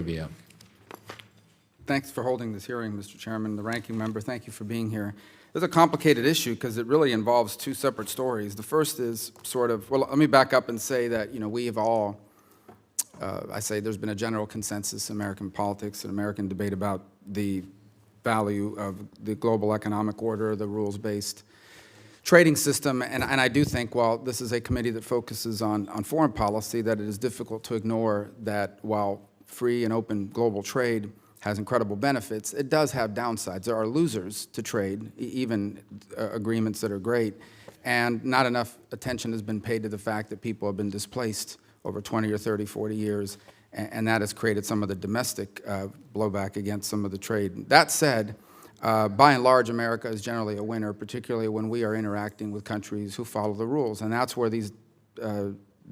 Rubio. Thanks for holding this hearing, Mr. Chairman. The ranking member, thank you for being here. It's a complicated issue because it really involves two separate stories. The first is well, let me back up and say that, we have all, I say there's been a general consensus in American politics and American debate about the value of the global economic order, the rules-based trading system, and I do think, while this is a committee that focuses on foreign policy, that it is difficult to ignore that while free and open global trade has incredible benefits, it does have downsides. There are losers to trade, even agreements that are great, and not enough attention has been paid to the fact that people have been displaced over 20 or 30, 40 years, and that has created some of the domestic blowback against some of the trade. That said, by and large, America is generally a winner, particularly when we are interacting with countries who follow the rules, and that's where these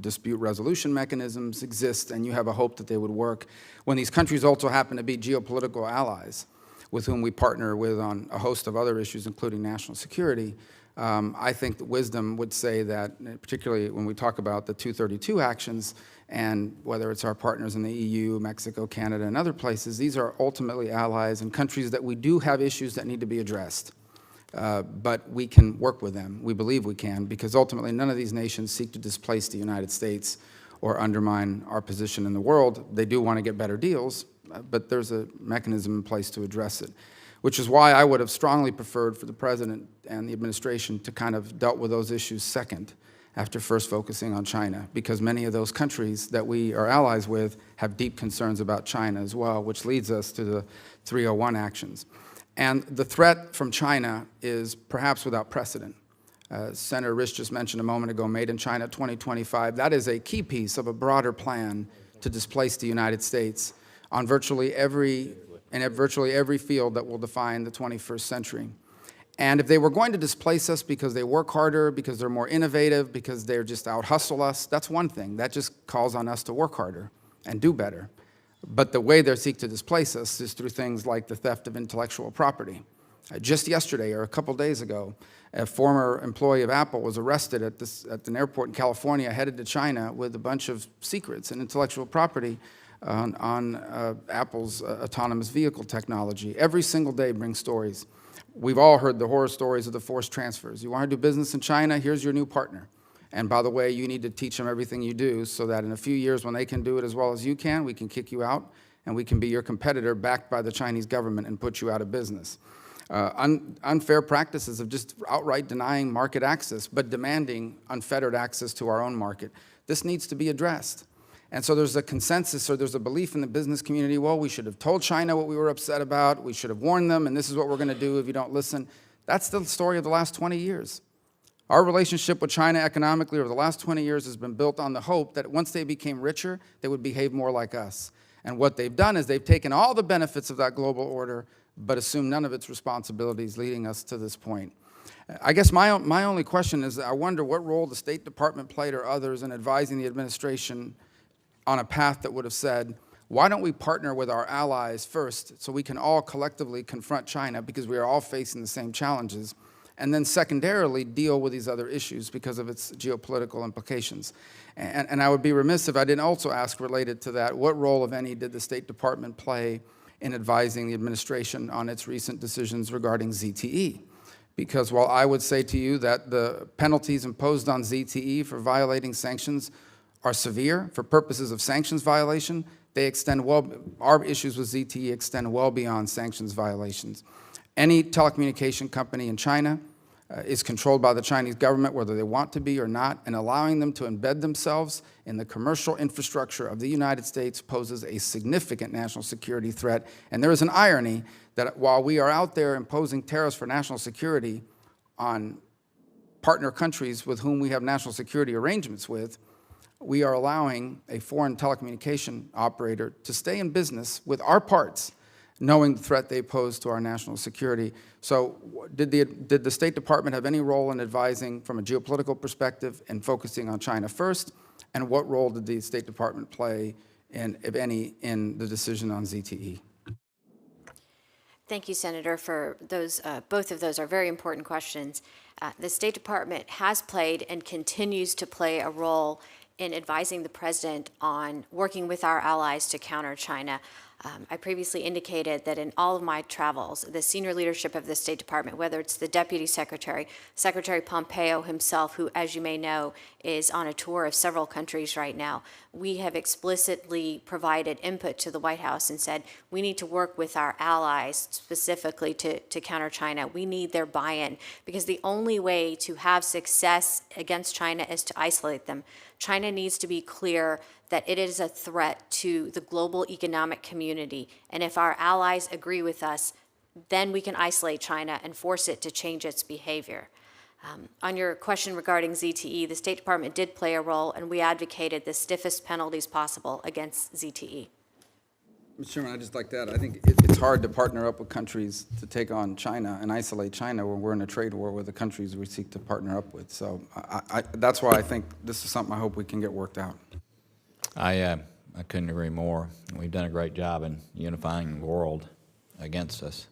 dispute resolution mechanisms exist, and you have a hope that they would work when these countries also happen to be geopolitical allies with whom we partner with on a host of other issues, including national security. I think that wisdom would say that, particularly when we talk about the 232 actions, and whether it's our partners in the EU, Mexico, Canada, and other places, these are ultimately allies and countries that we do have issues that need to be addressed. But we can work with them. We believe we can, because ultimately none of these nations seek to displace the United States or undermine our position in the world. They do want to get better deals, but there's a mechanism in place to address it, which is why I would have strongly preferred for the President and the administration to kind of dealt with those issues second, after first focusing on China, because many of those countries that we are allies with have deep concerns about China as well, which leads us to the 301 actions. And the threat from China is perhaps without precedent. Senator Risch just mentioned a moment ago, Made in China 2025. That is a key piece of a broader plan to displace the United States on virtually every field that will define the 21st century. And if they were going to displace us because they work harder, because they're more innovative, because they're just out-hustle us, that's one thing. That just calls on us to work harder and do better. But the way they seek to displace us is through things like the theft of intellectual property. Just yesterday, or a couple days ago, a former employee of Apple was arrested at an airport in California, headed to China with a bunch of secrets and intellectual property on Apple's autonomous vehicle technology. Every single day brings stories. We've all heard the horror stories of the forced transfers. You want to do business in China? Here's your new partner. And by the way, you need to teach them everything you do so that in a few years, when they can do it as well as you can, we can kick you out and we can be your competitor backed by the Chinese government and put you out of business. Unfair practices of just outright denying market access, but demanding unfettered access to our own market. This needs to be addressed. And so there's a consensus, or there's a belief in the business community, well, we should have told China what we were upset about, we should have warned them, and this is what we're going to do if you don't listen. That's the story of the last 20 years. Our relationship with China economically over the last 20 years has been built on the hope that once they became richer, they would behave more like us. And what they've done is they've taken all the benefits of that global order, but assumed none of its responsibilities, leading us to this point. I guess my only question is, I wonder what role the State Department played, or others, in advising the administration on a path that would have said, why don't we partner with our allies first so we can all collectively confront China, because we are all facing the same challenges, and then secondarily deal with these other issues because of its geopolitical implications. And I would be remiss if I didn't also ask, related to that, what role, if any, did the State Department play in advising the administration on its recent decisions regarding ZTE? Because while I would say to you that the penalties imposed on ZTE for violating sanctions are severe for purposes of sanctions violation, they extend our issues with ZTE extend well beyond sanctions violations. Any telecommunication company in China is controlled by the Chinese government, whether they want to be or not, and allowing them to embed themselves in the commercial infrastructure of the United States poses a significant national security threat. And there is an irony that while we are out there imposing tariffs for national security on partner countries with whom we have national security arrangements with, we are allowing a foreign telecommunication operator to stay in business with our parts, knowing the threat they pose to our national security. So did the State Department have any role in advising from a geopolitical perspective and focusing on China first? And what role did the State Department play, if any, in the decision on ZTE? Thank you, Senator, for those. Both of those are very important questions. The State Department has played and continues to play a role in advising the president on working with our allies to counter China. I previously indicated that in all of my travels, the senior leadership of the State Department, whether it's the Deputy Secretary, Secretary Pompeo himself, who, as you may know, is on a tour of several countries right now, we have explicitly provided input to the White House and said, we need to work with our allies specifically to counter China. We need their buy-in, because the only way to have success against China is to isolate them. China needs to be clear that it is a threat to the global economic community. And if our allies agree with us, then we can isolate China and force it to change its behavior. On your question regarding ZTE, the State Department did play a role, and we advocated the stiffest penalties possible against ZTE. Mr. Chairman, I'd just like to add, I think it's hard to partner up with countries to take on China and isolate China when we're in a trade war with the countries we seek to partner up with. So that's why I think this is something I hope we can get worked out. I couldn't agree more. We've done a great job in unifying the world against us.